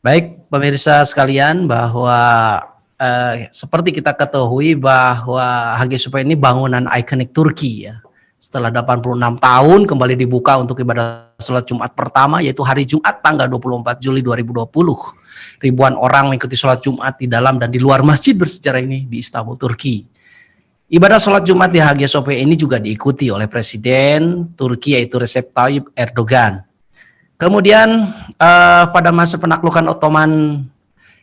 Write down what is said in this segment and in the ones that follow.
Baik, pemirsa sekalian, bahwa seperti kita ketahui bahwa Hagia Sophia ini bangunan ikonik Turki ya. Setelah 86 tahun kembali dibuka untuk ibadah sholat Jumat pertama, yaitu hari Jumat tanggal 24 Juli 2020. Ribuan orang mengikuti sholat Jumat di dalam dan di luar masjid bersejarah ini di Istanbul, Turki. Ibadah sholat Jumat di Hagia Sophia ini juga diikuti oleh Presiden Turki yaitu Recep Tayyip Erdogan. Kemudian pada masa penaklukan Ottoman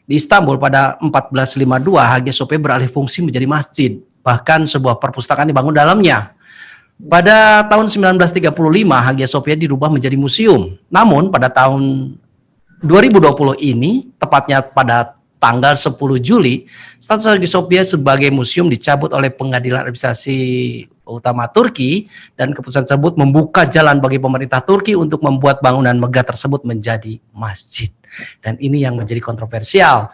di Istanbul pada 1452, Hagia Sophia beralih fungsi menjadi masjid. Bahkan sebuah perpustakaan dibangun dalamnya. Pada tahun 1935, Hagia Sophia dirubah menjadi museum. Namun pada tahun 2020 ini, tepatnya pada tanggal 10 Juli, status Hagia Sophia sebagai museum dicabut oleh Pengadilan Administrasi Utama Turki, dan keputusan tersebut membuka jalan bagi pemerintah Turki untuk membuat bangunan megah tersebut menjadi masjid. Dan ini yang menjadi kontroversial,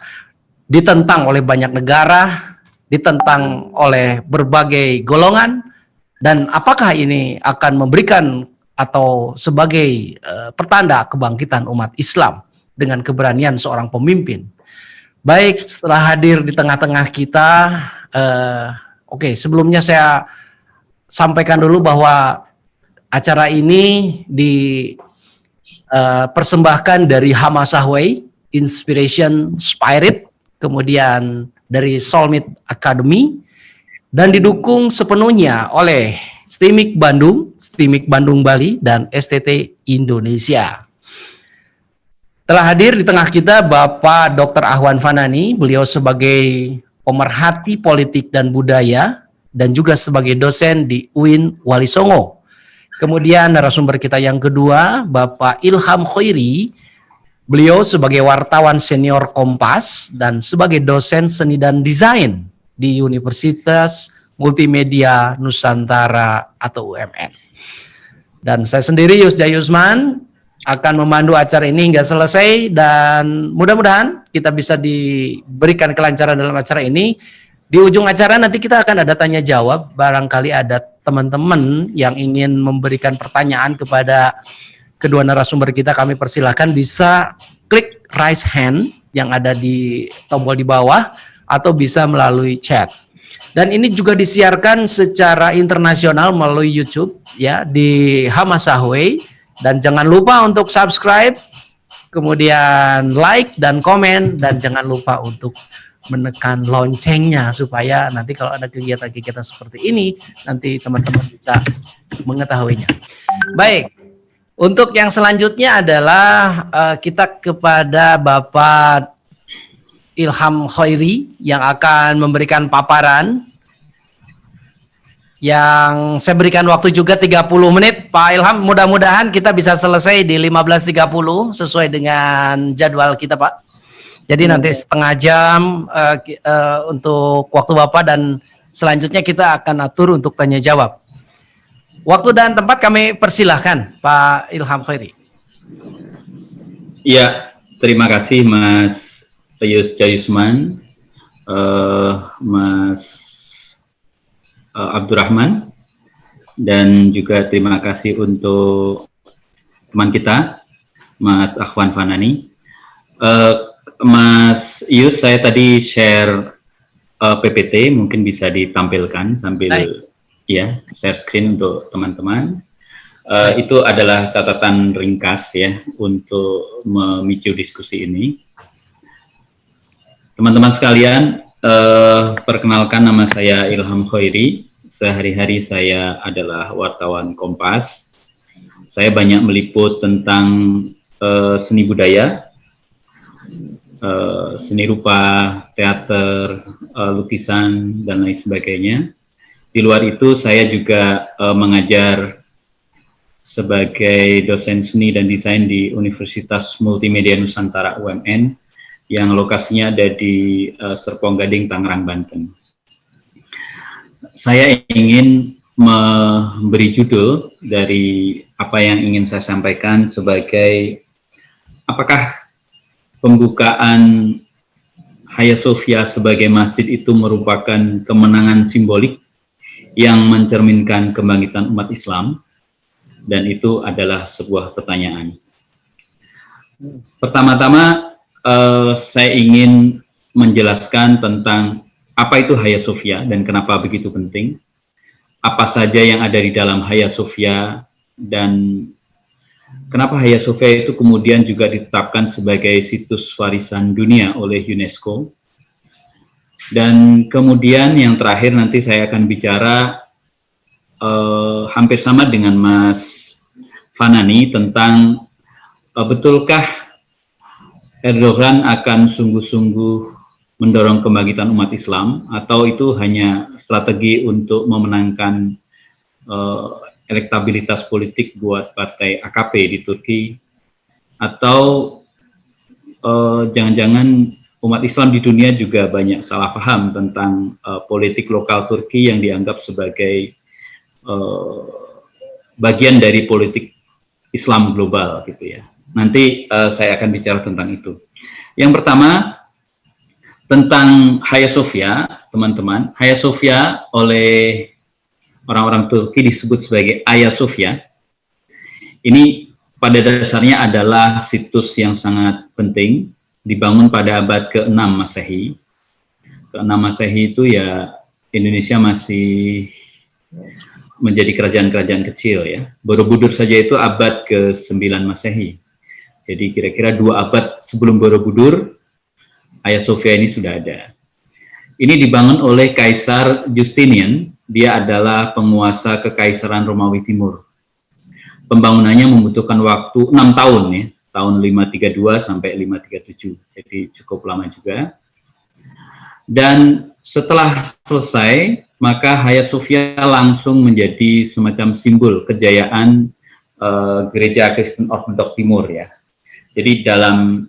ditentang oleh banyak negara, ditentang oleh berbagai golongan. Dan apakah ini akan memberikan atau sebagai pertanda kebangkitan umat Islam dengan keberanian seorang pemimpin? Baik, setelah hadir di tengah-tengah kita, oke, sebelumnya saya sampaikan dulu bahwa acara ini dipersembahkan dari Hamasa Way, Inspiration Spirit, kemudian dari Soulmate Academy, dan didukung sepenuhnya oleh STIMIK Bandung Bali, dan STT Indonesia. Telah hadir di tengah kita Bapak Dr. Ahwan Fanani, beliau sebagai pemerhati politik dan budaya, dan juga sebagai dosen di UIN Wali Songo. Kemudian narasumber kita yang kedua, Bapak Ilham Khairi, beliau sebagai wartawan senior Kompas, dan sebagai dosen seni dan desain di Universitas Multimedia Nusantara atau UMN. Dan saya sendiri, Yusja Yusman, akan memandu acara ini hingga selesai, dan mudah-mudahan kita bisa diberikan kelancaran dalam acara ini. Di ujung acara nanti kita akan ada tanya jawab, barangkali ada teman-teman yang ingin memberikan pertanyaan kepada kedua narasumber kita, kami persilahkan bisa klik raise hand yang ada di tombol di bawah, atau bisa melalui chat. Dan ini juga disiarkan secara internasional melalui YouTube ya, di Hamasa Way. Dan jangan lupa untuk subscribe, kemudian like dan komen, dan jangan lupa untuk menekan loncengnya supaya nanti kalau ada kegiatan-kegiatan seperti ini, nanti teman-teman bisa mengetahuinya. Baik, untuk yang selanjutnya adalah kita kepada Bapak Ilham Khairi yang akan memberikan paparan, yang saya berikan waktu juga 30 menit. Pak Ilham, mudah-mudahan kita bisa selesai di 15.30 sesuai dengan jadwal kita, Pak. Jadi nanti setengah jam untuk waktu Bapak, dan selanjutnya kita akan atur untuk tanya jawab. Waktu dan tempat kami persilahkan, Pak Ilham Khairi. Iya, terima kasih Mas Yusja Yusman, Mas Abdurrahman, dan juga terima kasih untuk teman kita, Mas Ahwan Fanani. Mas Yus, saya tadi share PPT, mungkin bisa ditampilkan sambil ya share screen untuk teman-teman. Itu adalah catatan ringkas ya untuk memicu diskusi ini. Teman-teman sekalian, perkenalkan, nama saya Ilham Khairi. Sehari-hari saya adalah wartawan Kompas. Saya banyak meliput tentang seni budaya, seni rupa, teater, lukisan, dan lain sebagainya. Di luar itu saya juga mengajar sebagai dosen seni dan desain di Universitas Multimedia Nusantara UMN, yang lokasinya ada di Serpong Gading, Tangerang, Banten. Saya ingin memberi judul dari apa yang ingin saya sampaikan sebagai apakah pembukaan Hagia Sophia sebagai masjid itu merupakan kemenangan simbolik yang mencerminkan kebangkitan umat Islam, dan itu adalah sebuah pertanyaan. Pertama-tama, saya ingin menjelaskan tentang apa itu Hagia Sophia dan kenapa begitu penting, apa saja yang ada di dalam Hagia Sophia, dan kenapa Hagia Sophia itu kemudian juga ditetapkan sebagai situs warisan dunia oleh UNESCO. Dan kemudian yang terakhir nanti saya akan bicara hampir sama dengan Mas Fanani tentang betulkah Erdogan akan sungguh-sungguh mendorong kebangkitan umat Islam, atau itu hanya strategi untuk memenangkan elektabilitas politik buat partai AKP di Turki, atau jangan-jangan umat Islam di dunia juga banyak salah paham tentang politik lokal Turki yang dianggap sebagai bagian dari politik Islam global gitu ya. Nanti saya akan bicara tentang itu. Yang pertama, tentang Hagia Sophia, teman-teman. Hagia Sophia oleh orang-orang Turki disebut sebagai Hagia Sophia. Ini pada dasarnya adalah situs yang sangat penting, dibangun pada abad ke-6 Masehi. Ke-6 Masehi itu ya Indonesia masih menjadi kerajaan-kerajaan kecil ya. Borobudur saja itu abad ke-9 Masehi. Jadi kira-kira 2 abad sebelum Borobudur, Hagia Sophia ini sudah ada. Ini dibangun oleh Kaisar Justinian. Dia adalah penguasa Kekaisaran Romawi Timur. Pembangunannya membutuhkan waktu 6 tahun ya, tahun 532 sampai 537. Jadi cukup lama juga. Dan setelah selesai, maka Hagia Sophia langsung menjadi semacam simbol kejayaan gereja Kristen Ortodok Timur ya. Jadi dalam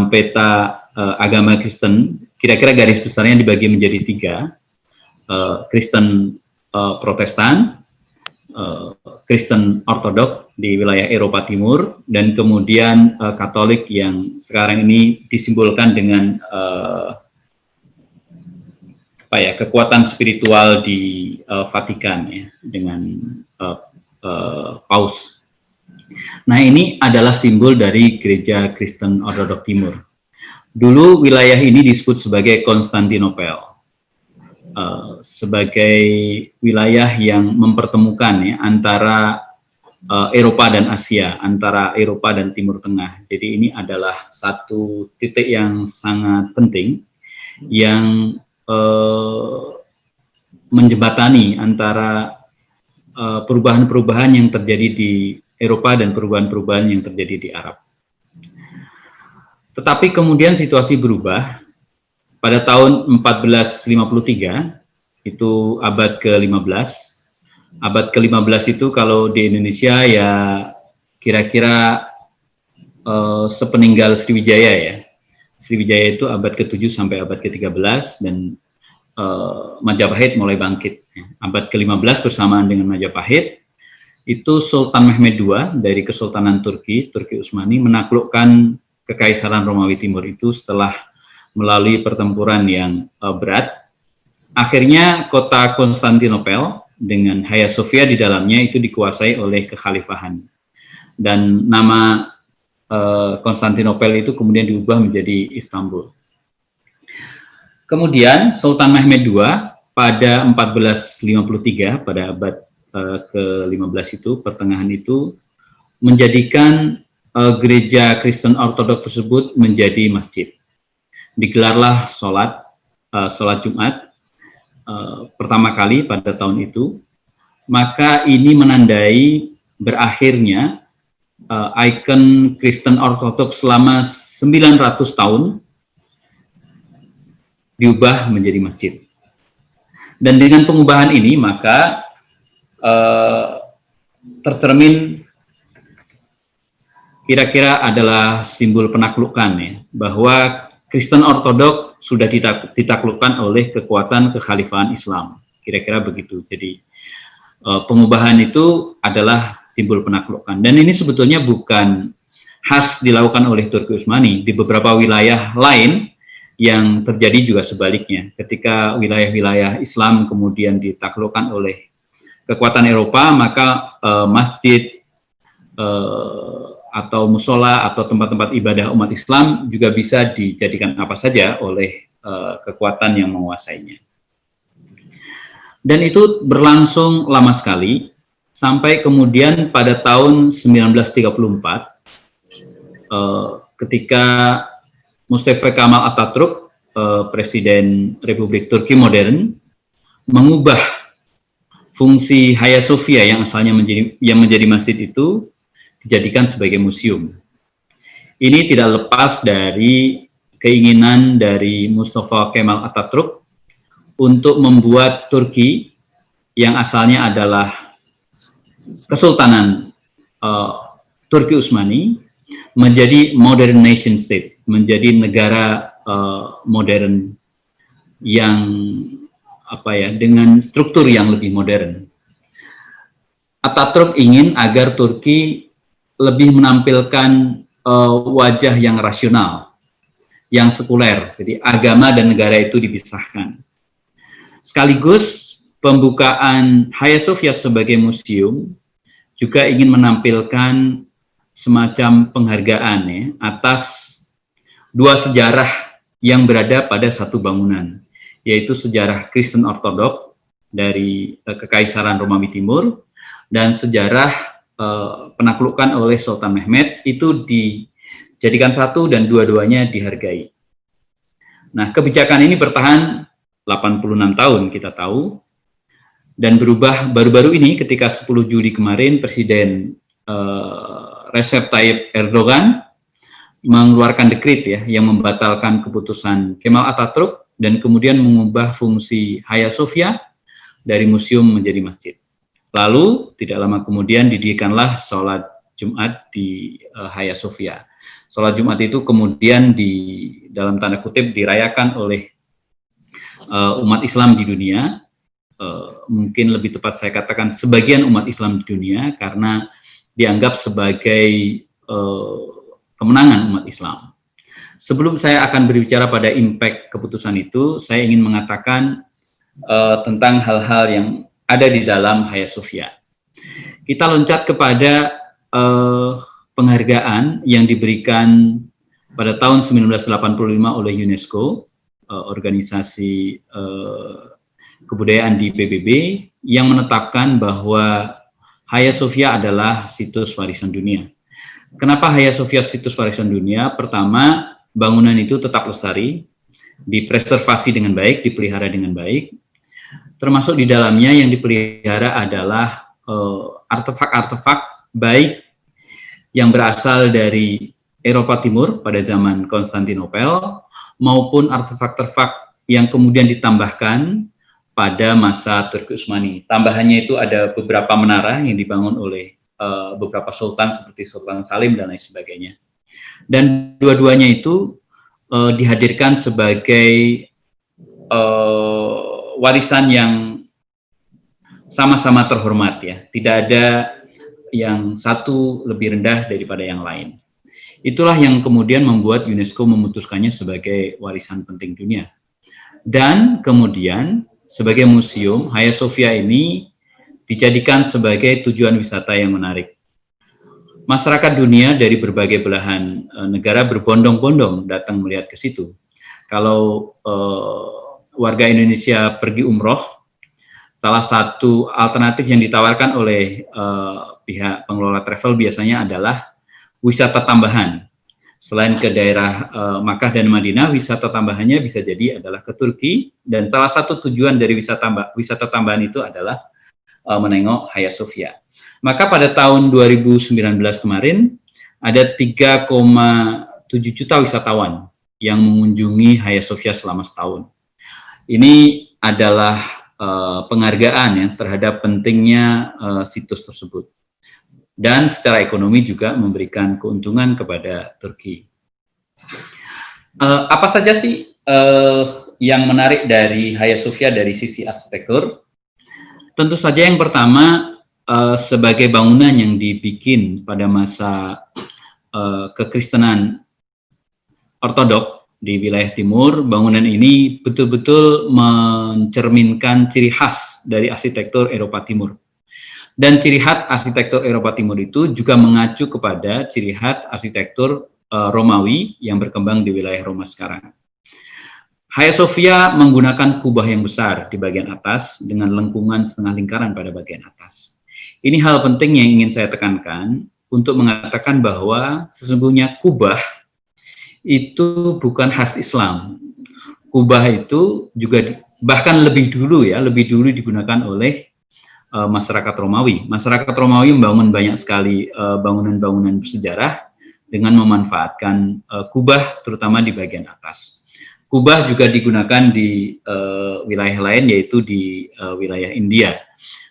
peta agama Kristen, kira-kira garis besarnya dibagi menjadi 3, Kristen Protestan, Kristen Ortodok di wilayah Eropa Timur, dan kemudian Katolik yang sekarang ini disimbolkan dengan kekuatan spiritual di Vatikan ya, dengan Paus. Nah, ini adalah simbol dari gereja Kristen Ortodok Timur. Dulu wilayah ini disebut sebagai Konstantinopel, sebagai wilayah yang mempertemukan ya, antara Eropa dan Asia, antara Eropa dan Timur Tengah. Jadi ini adalah satu titik yang sangat penting yang menjembatani antara perubahan-perubahan yang terjadi di Eropa dan perubahan-perubahan yang terjadi di Arab. Tetapi kemudian situasi berubah pada tahun 1453, itu abad ke-15. Abad ke-15 itu kalau di Indonesia ya kira-kira sepeninggal Sriwijaya ya. Sriwijaya itu abad ke-7 sampai abad ke-13, dan Majapahit mulai bangkit. Abad ke-15 bersamaan dengan Majapahit, itu Sultan Mehmed II dari Kesultanan Turki Utsmani menaklukkan Kekaisaran Romawi Timur itu setelah melalui pertempuran yang berat. Akhirnya kota Konstantinopel dengan Hagia Sophia di dalamnya itu dikuasai oleh kekhalifahan. Dan nama Konstantinopel itu kemudian diubah menjadi Istanbul. Kemudian Sultan Mehmed II pada 1453, pada abad ke-15 itu, pertengahan itu, menjadikan gereja Kristen Ortodok tersebut menjadi masjid. Digelarlah sholat Jumat pertama kali pada tahun itu. Maka ini menandai berakhirnya ikon Kristen Ortodok selama 900 tahun diubah menjadi masjid. Dan dengan pengubahan ini maka tercermin kira-kira adalah simbol penaklukan ya, bahwa Kristen Ortodok sudah ditaklukkan oleh kekuatan kekhalifahan Islam. Kira-kira begitu. Jadi pengubahan itu adalah simbol penaklukan. Dan ini sebetulnya bukan khas dilakukan oleh Turki Utsmani. Di beberapa wilayah lain yang terjadi juga sebaliknya. Ketika wilayah-wilayah Islam kemudian ditaklukkan oleh kekuatan Eropa, maka masjid atau musola atau tempat-tempat ibadah umat Islam juga bisa dijadikan apa saja oleh kekuatan yang menguasainya. Dan itu berlangsung lama sekali, sampai kemudian pada tahun 1934, ketika Mustafa Kemal Atatürk, Presiden Republik Turki modern, mengubah fungsi Hagia Sophia yang asalnya menjadi masjid itu dijadikan sebagai museum. Ini tidak lepas dari keinginan dari Mustafa Kemal Atatürk untuk membuat Turki yang asalnya adalah Kesultanan Turki Utsmani menjadi modern nation state, menjadi negara modern yang dengan struktur yang lebih modern. Atatürk ingin agar Turki lebih menampilkan wajah yang rasional, yang sekuler, jadi agama dan negara itu dipisahkan. Sekaligus pembukaan Hagia Sophia sebagai museum juga ingin menampilkan semacam penghargaan ya, atas dua sejarah yang berada pada satu bangunan, yaitu sejarah Kristen Ortodok dari Kekaisaran Romawi Timur dan sejarah penaklukan oleh Sultan Mehmed, itu dijadikan satu dan dua-duanya dihargai. Nah, kebijakan ini bertahan 86 tahun kita tahu, dan berubah baru-baru ini ketika 10 Juli kemarin Presiden Recep Tayyip Erdogan mengeluarkan dekret ya yang membatalkan keputusan Kemal Atatürk dan kemudian mengubah fungsi Hagia Sophia dari museum menjadi masjid. Lalu tidak lama kemudian didirikanlah sholat Jumat di Hagia Sophia. Sholat Jumat itu kemudian dalam tanda kutip dirayakan oleh umat Islam di dunia, mungkin lebih tepat saya katakan sebagian umat Islam di dunia, karena dianggap sebagai kemenangan umat Islam. Sebelum saya akan berbicara pada impact keputusan itu, saya ingin mengatakan tentang hal-hal yang ada di dalam Hagia Sophia. Kita loncat kepada penghargaan yang diberikan pada tahun 1985 oleh UNESCO, organisasi kebudayaan di PBB, yang menetapkan bahwa Hagia Sophia adalah situs warisan dunia. Kenapa Hagia Sophia situs warisan dunia? Pertama, bangunan itu tetap lestari, dipreservasi dengan baik, dipelihara dengan baik, termasuk di dalamnya yang dipelihara adalah artefak-artefak baik yang berasal dari Eropa Timur pada zaman Konstantinopel, maupun artefak-artefak yang kemudian ditambahkan pada masa Turki Utsmani. Tambahannya itu ada beberapa menara yang dibangun oleh beberapa sultan seperti Sultan Salim dan lain sebagainya. Dan dua-duanya itu dihadirkan sebagai warisan yang sama-sama terhormat ya. Tidak ada yang satu lebih rendah daripada yang lain. Itulah yang kemudian membuat UNESCO memutuskannya sebagai warisan penting dunia. Dan kemudian sebagai museum, Hagia Sophia ini dijadikan sebagai tujuan wisata yang menarik. Masyarakat dunia dari berbagai belahan negara berbondong-bondong datang melihat ke situ. Kalau warga Indonesia pergi umroh, salah satu alternatif yang ditawarkan oleh pihak pengelola travel biasanya adalah wisata tambahan. Selain ke daerah Makkah dan Madinah, wisata tambahannya bisa jadi adalah ke Turki, dan salah satu tujuan dari wisata tambahan itu adalah menengok Hagia Sophia. Maka pada tahun 2019 kemarin ada 3,7 juta wisatawan yang mengunjungi Hagia Sophia selama setahun. Ini adalah penghargaan ya terhadap pentingnya situs tersebut. Dan secara ekonomi juga memberikan keuntungan kepada Turki. Apa saja sih yang menarik dari Hagia Sophia dari sisi arsitektur? Tentu saja yang pertama, sebagai bangunan yang dibikin pada masa kekristenan Ortodok di wilayah timur, bangunan ini betul-betul mencerminkan ciri khas dari arsitektur Eropa Timur. Dan ciri khas arsitektur Eropa Timur itu juga mengacu kepada ciri khas arsitektur Romawi yang berkembang di wilayah Roma sekarang. Hagia Sophia menggunakan kubah yang besar di bagian atas dengan lengkungan setengah lingkaran pada bagian atas. Ini hal penting yang ingin saya tekankan untuk mengatakan bahwa sesungguhnya kubah itu bukan khas Islam. Kubah itu juga bahkan lebih dulu digunakan oleh masyarakat Romawi. Masyarakat Romawi membangun banyak sekali bangunan-bangunan bersejarah dengan memanfaatkan kubah terutama di bagian atas. Kubah juga digunakan di wilayah lain, yaitu di wilayah India.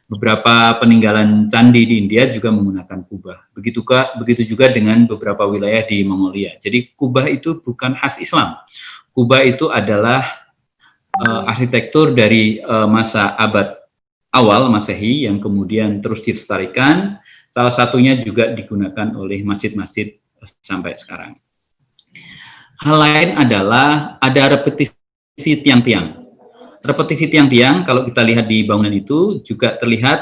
Beberapa peninggalan candi di India juga menggunakan kubah. Begitu juga dengan beberapa wilayah di Mongolia. Jadi kubah itu bukan khas Islam. Kubah itu adalah arsitektur dari masa abad awal Masehi yang kemudian terus dilestarikan. Salah satunya juga digunakan oleh masjid-masjid sampai sekarang. Hal lain adalah ada repetisi tiang-tiang. Repetisi tiang-tiang kalau kita lihat di bangunan itu juga terlihat,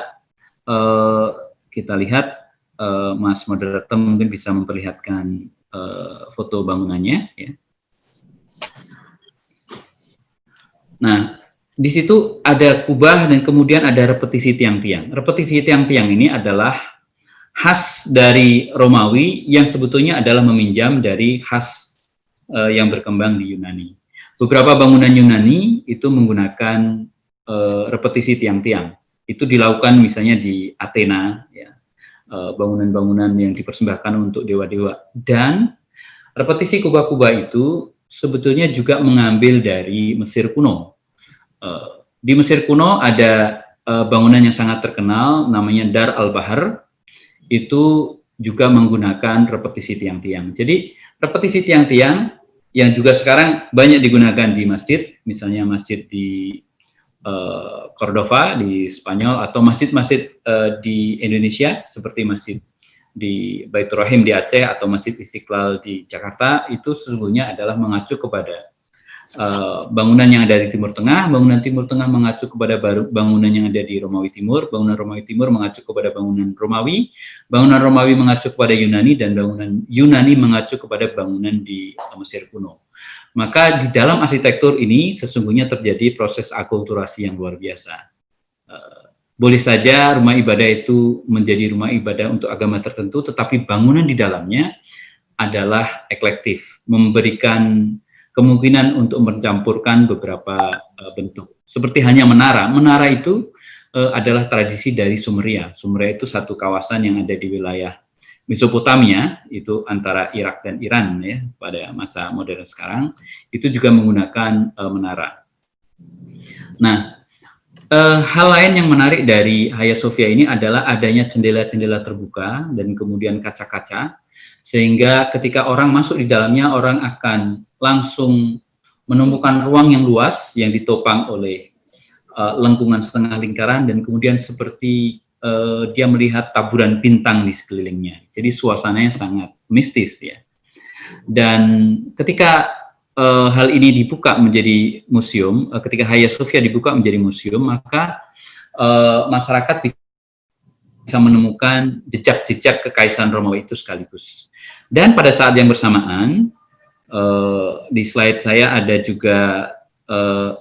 Mas moderator mungkin bisa memperlihatkan foto bangunannya. Ya. Nah, di situ ada kubah dan kemudian ada repetisi tiang-tiang. Repetisi tiang-tiang ini adalah khas dari Romawi yang sebetulnya adalah meminjam dari khas yang berkembang di Yunani. Beberapa bangunan Yunani itu menggunakan repetisi tiang-tiang. Itu dilakukan misalnya di Athena, ya, bangunan-bangunan yang dipersembahkan untuk dewa-dewa. Dan repetisi kubah-kubah itu sebetulnya juga mengambil dari Mesir kuno. Di Mesir kuno ada bangunan yang sangat terkenal, namanya Dar al-Bahar. Itu juga menggunakan repetisi tiang-tiang. Jadi repetisi tiang-tiang yang juga sekarang banyak digunakan di masjid, misalnya masjid di Cordova di Spanyol, atau masjid-masjid di Indonesia seperti masjid di Baitur Rahim di Aceh atau Masjid Istiqlal di Jakarta, itu sesungguhnya adalah mengacu kepada bangunan yang ada di Timur Tengah. Bangunan Timur Tengah mengacu kepada bangunan yang ada di Romawi Timur, bangunan Romawi Timur mengacu kepada bangunan Romawi, bangunan Romawi mengacu kepada Yunani, dan bangunan Yunani mengacu kepada bangunan di Mesir kuno. Maka di dalam arsitektur ini sesungguhnya terjadi proses akulturasi yang luar biasa. Boleh saja rumah ibadah itu menjadi rumah ibadah untuk agama tertentu, tetapi bangunan di dalamnya adalah eklektif, memberikan kemungkinan untuk mencampurkan beberapa bentuk. Seperti hanya menara. Menara itu adalah tradisi dari Sumeria. Sumeria itu satu kawasan yang ada di wilayah Mesopotamia, itu antara Irak dan Iran ya, pada masa modern sekarang, itu juga menggunakan menara. Nah, hal lain yang menarik dari Hagia Sophia ini adalah adanya jendela-jendela terbuka dan kemudian kaca-kaca, sehingga ketika orang masuk di dalamnya, orang akan langsung menemukan ruang yang luas yang ditopang oleh lengkungan setengah lingkaran, dan kemudian seperti dia melihat taburan bintang di sekelilingnya. Jadi suasananya sangat mistis ya. Dan ketika hal ini dibuka menjadi museum, ketika Hagia Sophia dibuka menjadi museum, maka masyarakat bisa menemukan jejak-jejak kekaisaran Romawi itu sekaligus. Dan pada saat yang bersamaan, di slide saya ada juga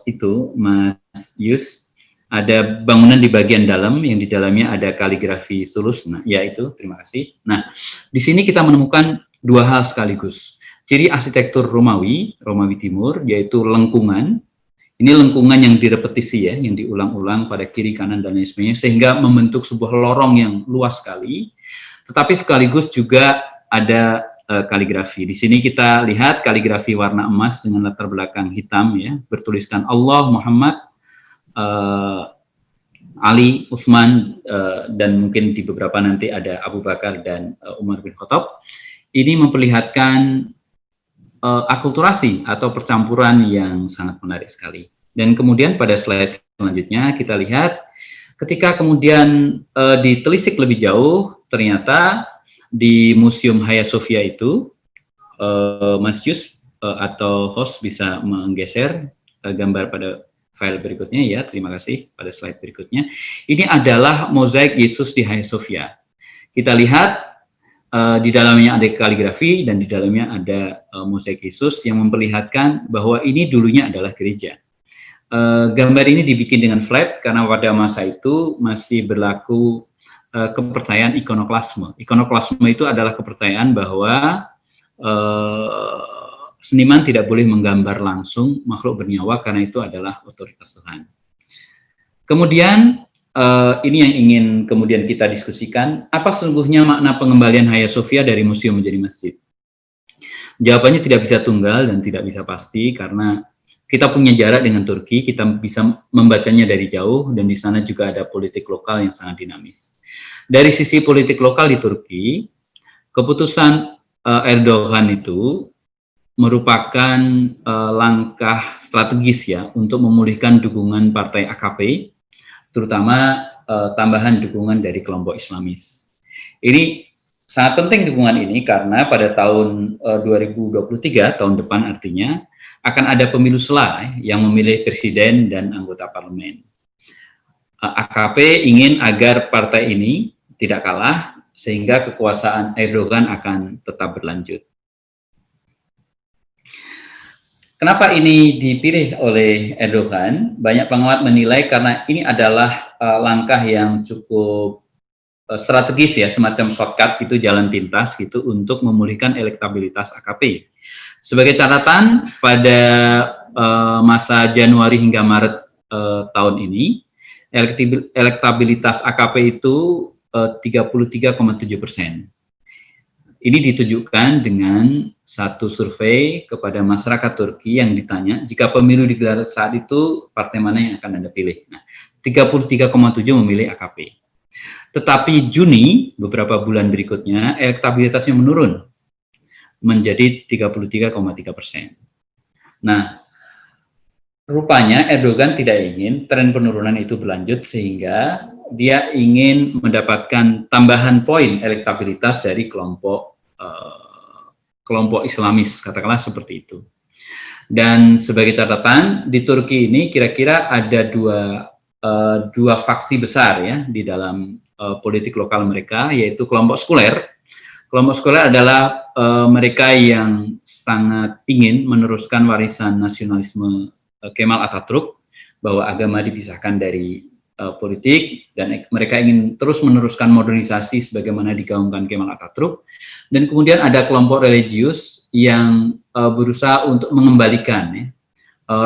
itu, Mas Yus, ada bangunan di bagian dalam yang di dalamnya ada kaligrafi sulus. Nah, ya itu, terima kasih. Nah, di sini kita menemukan dua hal sekaligus. Ciri arsitektur Romawi Timur, yaitu lengkungan. Ini lengkungan yang direpetisi ya, yang diulang-ulang pada kiri, kanan, dan lain sebagainya, sehingga membentuk sebuah lorong yang luas sekali. Tetapi sekaligus juga ada kaligrafi. Di sini kita lihat kaligrafi warna emas dengan latar belakang hitam ya, bertuliskan Allah, Muhammad, Ali, Utsman, dan mungkin di beberapa nanti ada Abu Bakar dan Umar bin Khattab. Ini memperlihatkan akulturasi atau percampuran yang sangat menarik sekali. Dan kemudian pada slide selanjutnya kita lihat ketika kemudian ditelisik lebih jauh, ternyata di Museum Hagia Sophia itu, Mas Yus atau host bisa menggeser gambar pada file berikutnya ya, terima kasih, pada slide berikutnya. Ini adalah mozaik Yesus di Hagia Sophia. Kita lihat di dalamnya ada kaligrafi dan di dalamnya ada mozaik Yesus yang memperlihatkan bahwa ini dulunya adalah gereja. Gambar ini dibikin dengan flat karena pada masa itu masih berlaku kepercayaan ikonoklasme. Ikonoklasme itu adalah kepercayaan bahwa seniman tidak boleh menggambar langsung makhluk bernyawa karena itu adalah otoritas Tuhan. Kemudian ini yang ingin kemudian kita diskusikan, apa sesungguhnya makna pengembalian Hagia Sophia dari museum menjadi masjid? Jawabannya tidak bisa tunggal dan tidak bisa pasti karena kita punya jarak dengan Turki, kita bisa membacanya dari jauh dan di sana juga ada politik lokal yang sangat dinamis. Dari sisi politik lokal di Turki, keputusan Erdogan itu merupakan langkah strategis ya untuk memulihkan dukungan partai AKP, terutama tambahan dukungan dari kelompok Islamis. Ini sangat penting dukungan ini karena pada tahun 2023, tahun depan artinya, akan ada pemilu sela yang memilih presiden dan anggota parlemen. AKP ingin agar partai ini tidak kalah sehingga kekuasaan Erdogan akan tetap berlanjut. Kenapa ini dipilih oleh Erdogan? Banyak pengamat menilai karena ini adalah langkah yang cukup strategis ya, semacam shortcut gitu, jalan pintas gitu untuk memulihkan elektabilitas AKP. Sebagai catatan, pada masa Januari hingga Maret tahun ini, elektabilitas AKP itu 33,7%. Ini ditujukan dengan satu survei kepada masyarakat Turki yang ditanya, jika pemilu digelar saat itu, partai mana yang akan Anda pilih? Nah, 33,7 memilih AKP. Tetapi Juni, beberapa bulan berikutnya, elektabilitasnya menurun menjadi 33,3%. Nah, rupanya Erdogan tidak ingin tren penurunan itu berlanjut sehingga dia ingin mendapatkan tambahan poin elektabilitas dari kelompok Islamis, katakanlah seperti itu. Dan sebagai catatan, di Turki ini kira-kira ada dua faksi besar ya di dalam politik lokal mereka, yaitu kelompok sekuler. Kelompok sekuler adalah mereka yang sangat ingin meneruskan warisan nasionalisme Kemal Atatürk, bahwa agama dipisahkan dari politik, dan mereka ingin terus meneruskan modernisasi sebagaimana digaungkan Kemal Atatürk. Dan kemudian ada kelompok religius yang berusaha untuk mengembalikan ya,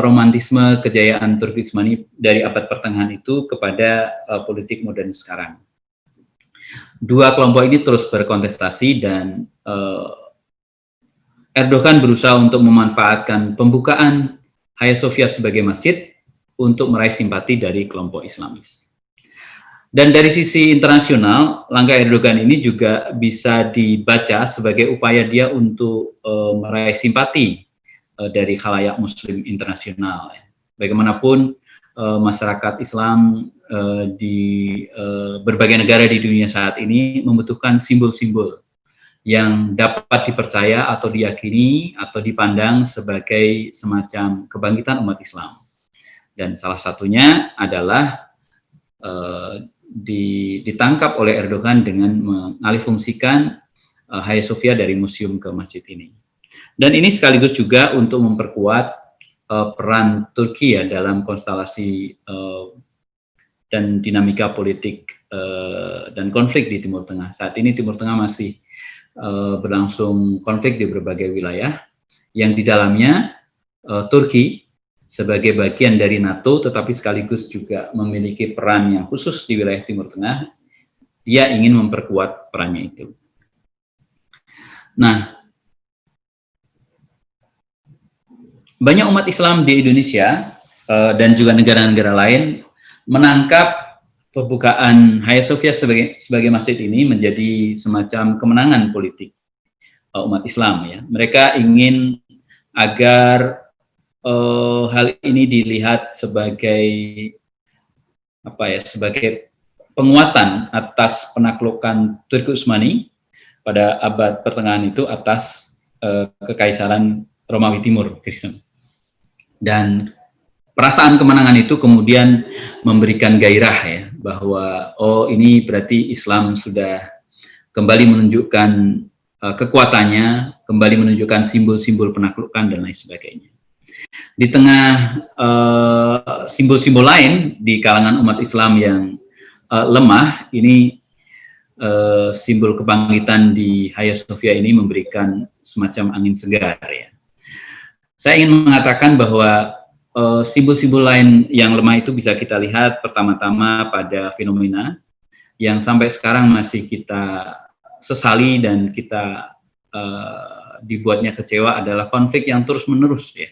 romantisme kejayaan Turki Utsmani dari abad pertengahan itu kepada politik modern sekarang. Dua kelompok ini terus berkontestasi dan Erdogan berusaha untuk memanfaatkan pembukaan Hagia Sophia sebagai masjid untuk meraih simpati dari kelompok Islamis. Dan dari sisi internasional, langkah Erdogan ini juga bisa dibaca sebagai upaya dia untuk meraih simpati dari khalayak Muslim internasional. Bagaimanapun masyarakat Islam di berbagai negara di dunia saat ini membutuhkan simbol-simbol yang dapat dipercaya atau diyakini atau dipandang sebagai semacam kebangkitan umat Islam. Dan salah satunya adalah ditangkap oleh Erdogan dengan mengalihfungsikan Hagia Sophia dari museum ke masjid ini. Dan ini sekaligus juga untuk memperkuat peran Turki ya dalam konstelasi dan dinamika politik dan konflik di Timur Tengah. Saat ini Timur Tengah masih berlangsung konflik di berbagai wilayah yang di dalamnya Turki sebagai bagian dari NATO tetapi sekaligus juga memiliki peran yang khusus di wilayah Timur Tengah. Dia ingin memperkuat perannya itu. Nah, banyak umat Islam di Indonesia dan juga negara-negara lain menangkap pembukaan Hagia Sophia sebagai masjid ini menjadi semacam kemenangan politik umat Islam ya. Mereka ingin agar hal ini dilihat sebagai sebagai penguatan atas penaklukan Turki Utsmani pada abad pertengahan itu atas kekaisaran Romawi Timur Kristen. Dan perasaan kemenangan itu kemudian memberikan gairah ya, bahwa oh ini berarti Islam sudah kembali menunjukkan kekuatannya, kembali menunjukkan simbol-simbol penaklukan dan lain sebagainya. Di tengah simbol-simbol lain di kalangan umat Islam yang lemah, ini simbol kebangkitan di Hagia Sophia ini memberikan semacam angin segar ya. Saya ingin mengatakan bahwa simbol-simbol lain yang lemah itu bisa kita lihat pertama-tama pada fenomena yang sampai sekarang masih kita sesali dan kita dibuatnya kecewa adalah konflik yang terus-menerus ya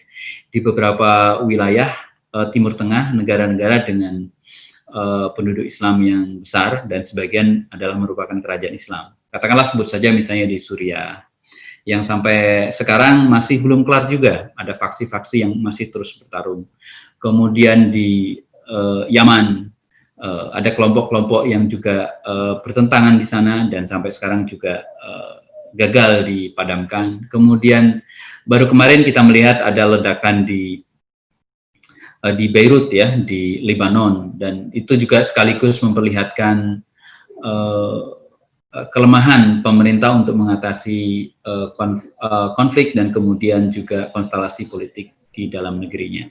di beberapa wilayah Timur Tengah, negara-negara dengan penduduk Islam yang besar dan sebagian adalah merupakan kerajaan Islam. Katakanlah sebut saja misalnya di Suriah, yang sampai sekarang masih belum kelar juga, ada faksi-faksi yang masih terus bertarung. Kemudian di Yaman, ada kelompok-kelompok yang juga bertentangan di sana dan sampai sekarang juga gagal dipadamkan. Kemudian baru kemarin kita melihat ada ledakan di Beirut ya, di Lebanon, dan itu juga sekaligus memperlihatkan kelemahan pemerintah untuk mengatasi konflik dan kemudian juga konstelasi politik di dalam negerinya.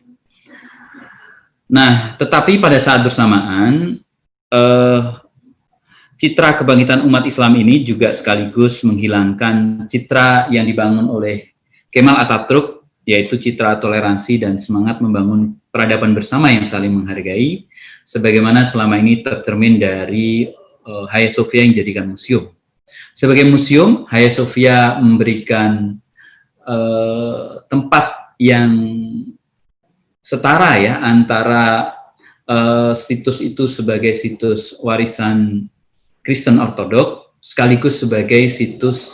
Nah, tetapi pada saat bersamaan, citra kebangkitan umat Islam ini juga sekaligus menghilangkan citra yang dibangun oleh Kemal Atatürk, yaitu citra toleransi dan semangat membangun peradaban bersama yang saling menghargai, sebagaimana selama ini tercermin dari Hagia Sophia yang dijadikan museum. Sebagai museum, Hagia Sophia memberikan tempat yang setara ya antara situs itu sebagai situs warisan Kristen Ortodok sekaligus sebagai situs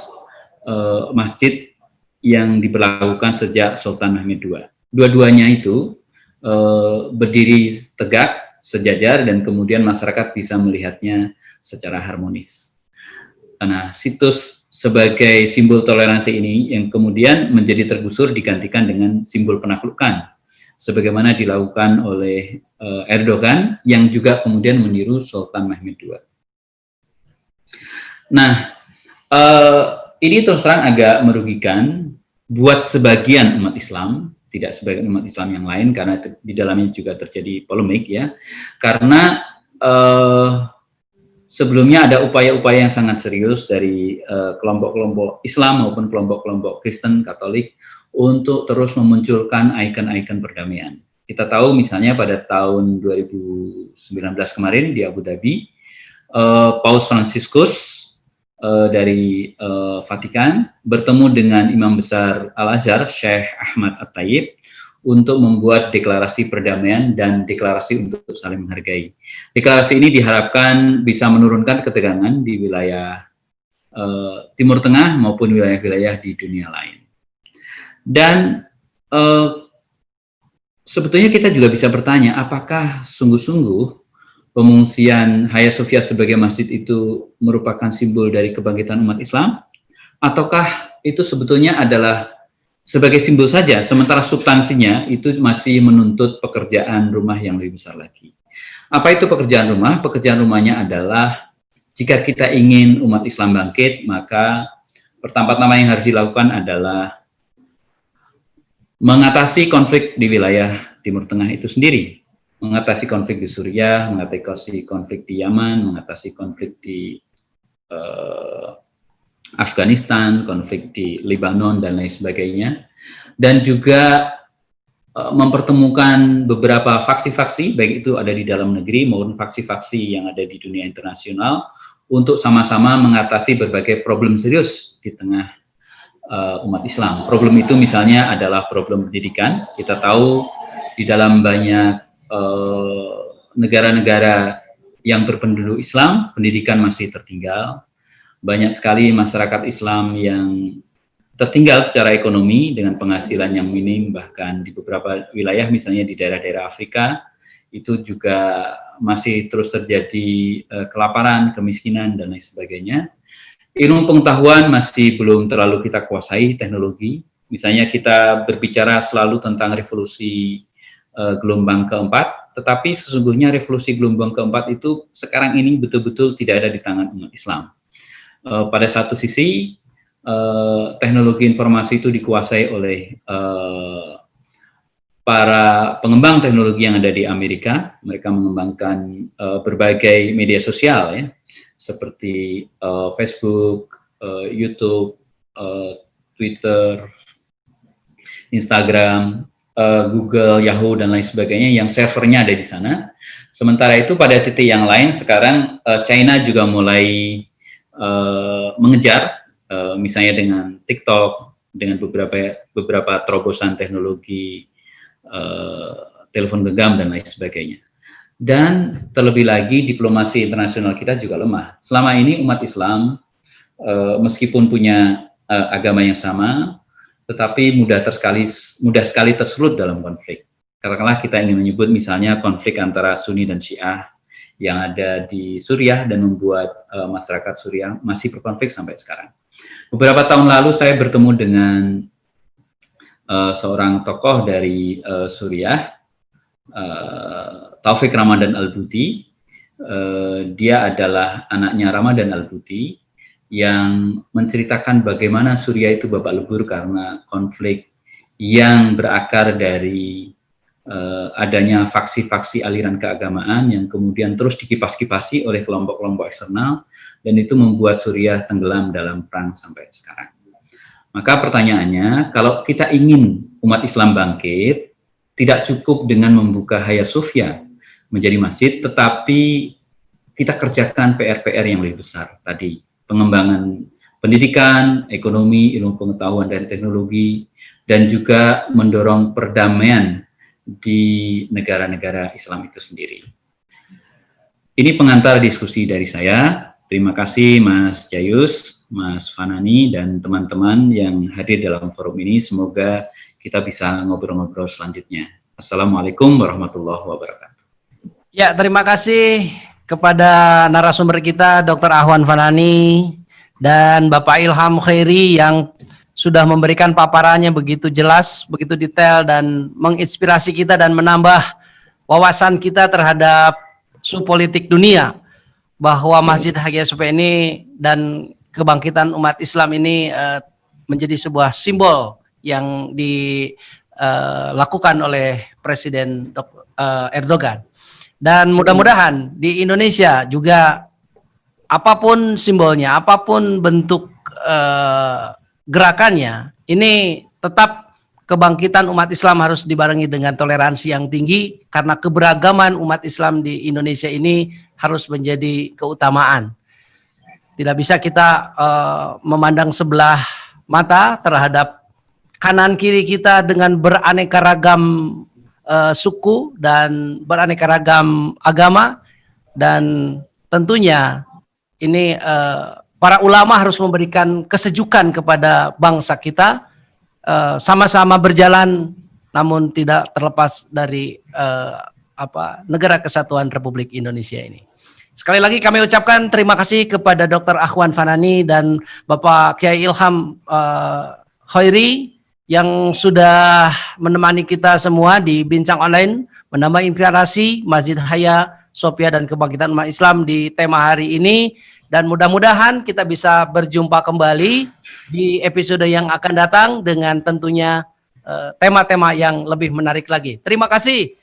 masjid yang diberlakukan sejak Sultan Mahmud II. Dua-duanya itu berdiri tegak, sejajar, dan kemudian masyarakat bisa melihatnya secara harmonis. Nah, situs sebagai simbol toleransi ini yang kemudian menjadi tergusur digantikan dengan simbol penaklukan, sebagaimana dilakukan oleh Erdogan yang juga kemudian meniru Sultan Mahmud II. Nah, ini terus terang agak merugikan buat sebagian umat Islam, tidak sebagian umat Islam yang lain, karena di dalamnya juga terjadi polemik ya, karena sebelumnya ada upaya-upaya yang sangat serius dari kelompok-kelompok Islam maupun kelompok-kelompok Kristen Katolik untuk terus memunculkan ikon-ikon perdamaian. Kita tahu misalnya pada tahun 2019 kemarin di Abu Dhabi, Paus Fransiskus dari Vatikan bertemu dengan Imam Besar Al-Azhar, Syekh Ahmad At-Tayyib, untuk membuat deklarasi perdamaian dan deklarasi untuk saling menghargai. Deklarasi ini diharapkan bisa menurunkan ketegangan di wilayah Timur Tengah maupun wilayah-wilayah di dunia lain. Dan sebetulnya kita juga bisa bertanya, apakah sungguh-sungguh pengungsian Hagia Sophia sebagai masjid itu merupakan simbol dari kebangkitan umat Islam? Ataukah itu sebetulnya adalah sebagai simbol saja, sementara substansinya itu masih menuntut pekerjaan rumah yang lebih besar lagi. Apa itu pekerjaan rumah? Pekerjaan rumahnya adalah jika kita ingin umat Islam bangkit, maka pertama-tama yang harus dilakukan adalah mengatasi konflik di wilayah Timur Tengah itu sendiri. Mengatasi konflik di Suriah, mengatasi konflik di Yaman, mengatasi konflik di Afghanistan, konflik di Lebanon, dan lain sebagainya. Dan juga mempertemukan beberapa faksi-faksi, baik itu ada di dalam negeri maupun faksi-faksi yang ada di dunia internasional, untuk sama-sama mengatasi berbagai problem serius di tengah umat Islam. Problem itu misalnya adalah problem pendidikan. Kita tahu di dalam banyak negara-negara yang berpenduduk Islam, pendidikan masih tertinggal. Banyak sekali masyarakat Islam yang tertinggal secara ekonomi dengan penghasilan yang minim, bahkan di beberapa wilayah misalnya di daerah-daerah Afrika itu juga masih terus terjadi kelaparan, kemiskinan, dan lain sebagainya. Ilmu pengetahuan masih belum terlalu kita kuasai, teknologi. Misalnya kita berbicara selalu tentang revolusi gelombang keempat, tetapi sesungguhnya revolusi gelombang keempat itu sekarang ini betul-betul tidak ada di tangan umat Islam. Pada satu sisi, teknologi informasi itu dikuasai oleh para pengembang teknologi yang ada di Amerika. Mereka mengembangkan berbagai media sosial, ya, seperti Facebook, YouTube, Twitter, Instagram, Google, Yahoo, dan lain sebagainya yang servernya ada di sana. Sementara itu pada titik yang lain sekarang China juga mulai mengejar, misalnya dengan TikTok, dengan beberapa terobosan teknologi telepon genggam dan lain sebagainya. Dan terlebih lagi diplomasi internasional kita juga lemah. Selama ini umat Islam meskipun punya agama yang sama, tetapi mudah sekali tersulut dalam konflik. Katakanlah kita ingin menyebut misalnya konflik antara Sunni dan Syiah yang ada di Suriah dan membuat masyarakat Suriah masih berkonflik sampai sekarang. Beberapa tahun lalu saya bertemu dengan seorang tokoh dari Suriah, Taufik Ramadan Al-Buti. Dia adalah anaknya Ramadan Al-Buti yang menceritakan bagaimana Suriah itu babak belur karena konflik yang berakar dari adanya faksi-faksi aliran keagamaan yang kemudian terus dikipas-kipasi oleh kelompok-kelompok eksternal, dan itu membuat Suriah tenggelam dalam perang sampai sekarang. Maka pertanyaannya, kalau kita ingin umat Islam bangkit, tidak cukup dengan membuka Hagia Sophia menjadi masjid, tetapi kita kerjakan PR-PR yang lebih besar tadi. Pengembangan pendidikan, ekonomi, ilmu pengetahuan dan teknologi, dan juga mendorong perdamaian di negara-negara Islam itu sendiri. Ini pengantar diskusi dari saya. Terima kasih Mas Jayus, Mas Fanani, dan teman-teman yang hadir dalam forum ini. Semoga kita bisa ngobrol-ngobrol selanjutnya. Assalamualaikum warahmatullahi wabarakatuh. Ya, terima kasih kepada narasumber kita Dr. Ahwan Fanani dan Bapak Ilham Khairi yang sudah memberikan paparannya begitu jelas, begitu detail, dan menginspirasi kita dan menambah wawasan kita terhadap isu politik dunia, bahwa Masjid Hagia Sophia ini dan kebangkitan umat Islam ini menjadi sebuah simbol yang dilakukan oleh Presiden Erdogan. Dan mudah-mudahan di Indonesia juga apapun simbolnya, apapun bentuk gerakannya, ini tetap kebangkitan umat Islam harus dibarengi dengan toleransi yang tinggi, karena keberagaman umat Islam di Indonesia ini harus menjadi keutamaan. Tidak bisa kita memandang sebelah mata terhadap kanan kiri kita dengan beraneka ragam suku dan beraneka ragam agama, dan tentunya ini para ulama harus memberikan kesejukan kepada bangsa kita, sama-sama berjalan namun tidak terlepas dari Negara Kesatuan Republik Indonesia ini. Sekali lagi kami ucapkan terima kasih kepada Dr. Ahwan Fanani dan Bapak Kiai Ilham Khairi yang sudah menemani kita semua di Bincang Online, menambah inspirasi Masjid Hagia Sophia dan kebangkitan umat Islam di tema hari ini. Dan mudah-mudahan kita bisa berjumpa kembali di episode yang akan datang dengan tentunya tema-tema yang lebih menarik lagi. Terima kasih.